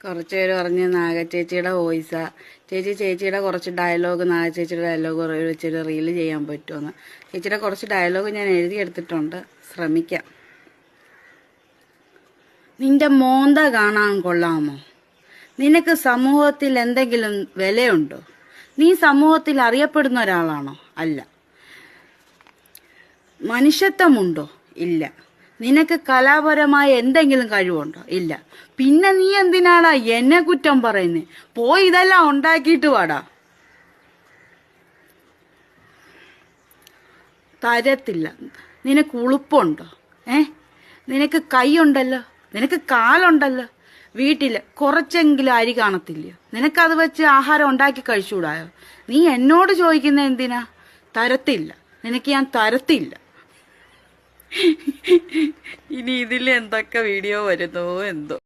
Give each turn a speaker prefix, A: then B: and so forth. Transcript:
A: കുറച്ച് പേര് പറഞ്ഞ് നാഗച്ചേച്ചിയുടെ വോയിസാ. ചേച്ചിയുടെ കുറച്ച് ഡയലോഗ്, നാഗച്ചേച്ചിയുടെ ഡയലോഗ് വെച്ചൊരു റീല് ചെയ്യാൻ പറ്റുമെന്ന്. ചേച്ചിയുടെ കുറച്ച് ഡയലോഗ് ഞാൻ എഴുതിയെടുത്തിട്ടുണ്ട്, ശ്രമിക്കാം. നിന്റെ മോന്ത കാണാൻ കൊള്ളാമോ? നിനക്ക് സമൂഹത്തിൽ എന്തെങ്കിലും വിലയുണ്ടോ? നീ സമൂഹത്തിൽ അറിയപ്പെടുന്ന ഒരാളാണോ? അല്ല. മനുഷ്യത്വമുണ്ടോ? ഇല്ല. നിനക്ക് കലാപരമായ എന്തെങ്കിലും കഴിവുണ്ടോ? ഇല്ല. പിന്നെ നീ എന്തിനാടാ എന്നെ കുറ്റം പറയുന്നേ? പോയി ഇതെല്ലാം ഉണ്ടാക്കിയിട്ട് വാടാ. തരത്തില്ല. നിനക്ക് ഉളുപ്പുണ്ടോ? നിനക്ക് കൈയുണ്ടല്ലോ, നിനക്ക് കാലുണ്ടല്ലോ. വീട്ടില് കുറച്ചെങ്കിലും അരി കാണത്തില്ലയോ? നിനക്കത് വെച്ച് ആഹാരം ഉണ്ടാക്കി കഴിച്ചുകൂടായോ? നീ എന്നോട് ചോദിക്കുന്ന എന്തിനാ? തരത്തില്ല, നിനക്ക് ഞാൻ തരത്തില്ല. ഇനി ഇതിൽ എന്തൊക്കെ വീഡിയോ വരുന്നോ എന്തോ.